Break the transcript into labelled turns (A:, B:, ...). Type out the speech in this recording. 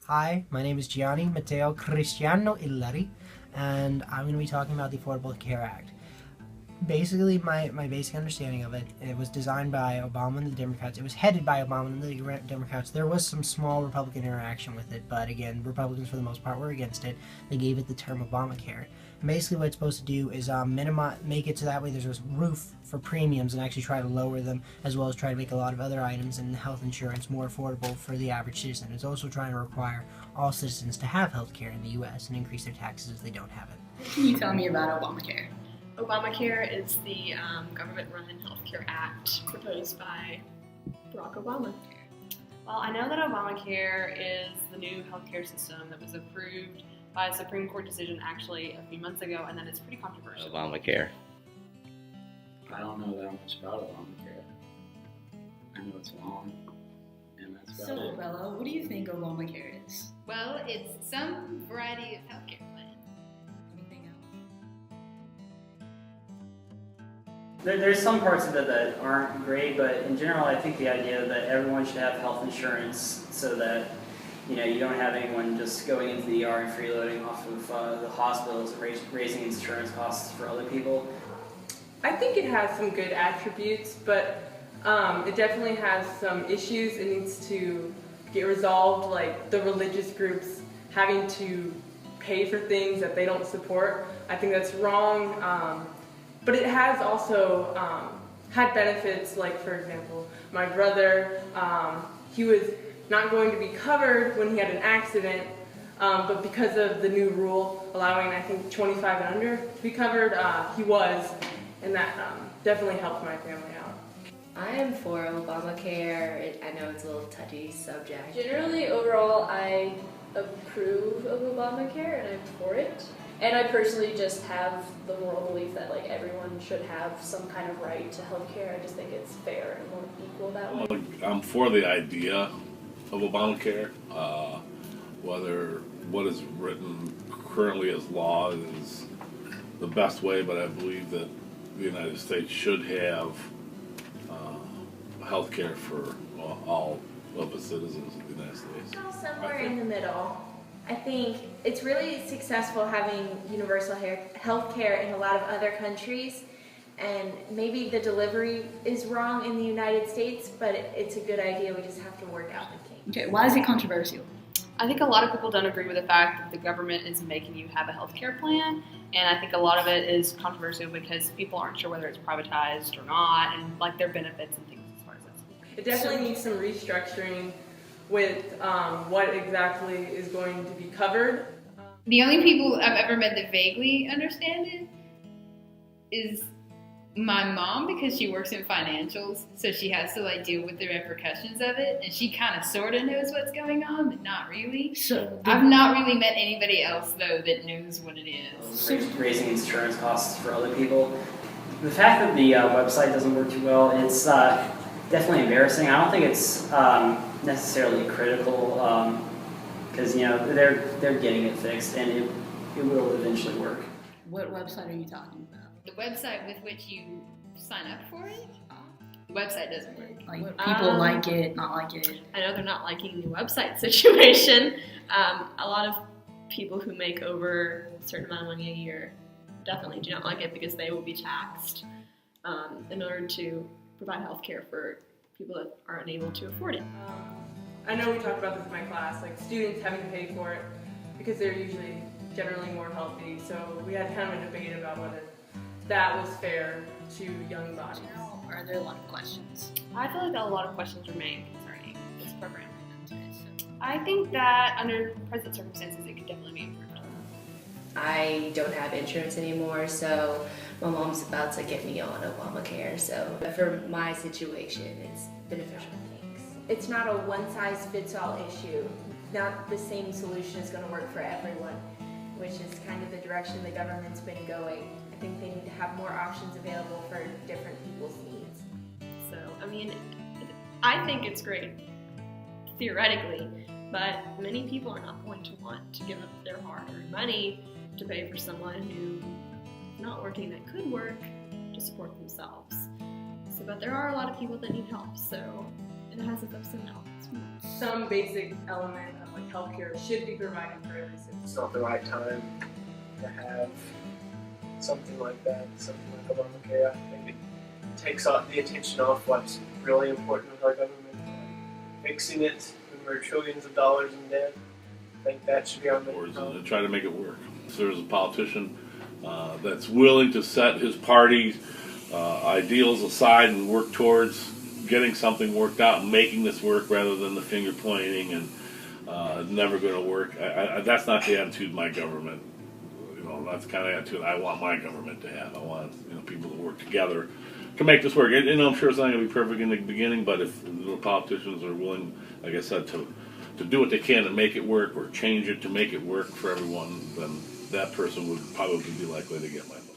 A: Hi, my name is Gianni Matteo Cristiano Illari, and I'm going to be talking about the Affordable Care Act. Basically, my basic understanding of it was designed by Obama and the Democrats. It was headed by Obama and the Democrats. There was some small Republican interaction with it, but again, Republicans for the most part were against it. They gave it the term Obamacare. And basically what it's supposed to do is make it so that way there's a roof for premiums and actually try to lower them, as well as try to make a lot of other items in health insurance more affordable for the average citizen. It's also trying to require all citizens to have health care in the U.S. and increase their taxes if they don't have it.
B: Can you tell me about Obamacare?
C: Obamacare is the government-run healthcare act proposed by Barack Obama. Well, I know that Obamacare is the new healthcare system that was approved by a Supreme Court decision actually a few months ago, and then it's pretty controversial.
D: Obamacare.
E: I don't know that much about Obamacare. I know it's long, and that's about it.
B: Bella, what do you think Obamacare is?
F: Well, it's some variety of healthcare plan.
B: Anything else?
G: There's some parts of it that aren't great, but in general, I think the idea that everyone should have health insurance so that you don't have anyone just going into the ER and freeloading off of the hospitals and raising insurance costs for other people.
H: I think it has some good attributes, but it definitely has some issues. It needs to get resolved, like the religious groups having to pay for things that they don't support. I think that's wrong, but it has also had benefits, like for example, my brother, he was not going to be covered when he had an accident, but because of the new rule allowing, I think, 25 and under to be covered, he was, and that definitely helped my family out.
I: I am for Obamacare. I know it's a little touchy subject.
J: Generally, overall, I approve of Obamacare and I'm for it. And I personally just have the moral belief that everyone should have some kind of right to health care. I just think it's fair and more equal that way.
K: I'm for the idea of Obamacare. Whether what is written currently as law is the best way, but I believe that the United States should have health care for all of the citizens of the United States.
I: Somewhere in the middle. I think it's really successful having universal health care in a lot of other countries, and maybe the delivery is wrong in the United States, but it's a good idea. We just have to work out the kinks.
B: Okay, why is it controversial?
C: I think a lot of people don't agree with the fact that the government is making you have a healthcare plan, and I think a lot of it is controversial because people aren't sure whether it's privatized or not, and their benefits and things as far as that's.
H: It definitely needs some restructuring with what exactly is going to be covered.
F: The only people I've ever met that vaguely understand it is my mom, because she works in financials, so she has to deal with the repercussions of it, and she kind of sort of knows what's going on, but not really.
B: So
F: I've not really met anybody else though that knows what it is.
G: Raising insurance costs for other people. The fact that the website doesn't work too well, it's definitely embarrassing. I don't think it's necessarily critical because they're getting it fixed and it will eventually work.
B: What website are you talking about?
F: The website with which you sign up for it? The website doesn't work.
B: People like it, not like it.
C: I know they're not liking the website situation. A lot of people who make over a certain amount of money a year definitely do not like it because they will be taxed in order to provide health care for people that are unable to afford it.
H: I know we talked about this in my class, students having to pay for it because they're usually generally more healthy. So we had kind of a debate about whether that was fair to young bodies.
B: Are there a lot of questions?
C: I feel like a lot of questions remain concerning this program. I think that under present circumstances, it could definitely be improved.
I: I don't have insurance anymore, so my mom's about to get me on Obamacare. So for my situation, it's beneficial. Thanks. It's not a one-size-fits-all issue. Not the same solution is going to work for everyone, which is kind of the direction the government's been going. I think they need to have more options available for different people's needs.
C: So, I think it's great, theoretically, but many people are not going to want to give up their hard-earned money to pay for someone who is not working that could work to support themselves. But there are a lot of people that need help, so It has its ups and downs.
H: Some basic element of like healthcare should be provided for every citizen.
D: It's not the right time to have something like that, something like Obamacare. I think it takes off the attention off what's really important with our government, fixing it when we're trillions of dollars in debt. I think that should be our main
K: Or
D: problem.
K: try to make it work. If there's a politician that's willing to set his party's ideals aside and work towards getting something worked out and making this work rather than the finger pointing and never going to work. That's not the attitude my government. That's the kind of attitude I want my government to have. I want people to work together to make this work. And I'm sure it's not going to be perfect in the beginning, but if the politicians are willing, like I said, to do what they can to make it work or change it to make it work for everyone, then that person would probably be likely to get my vote.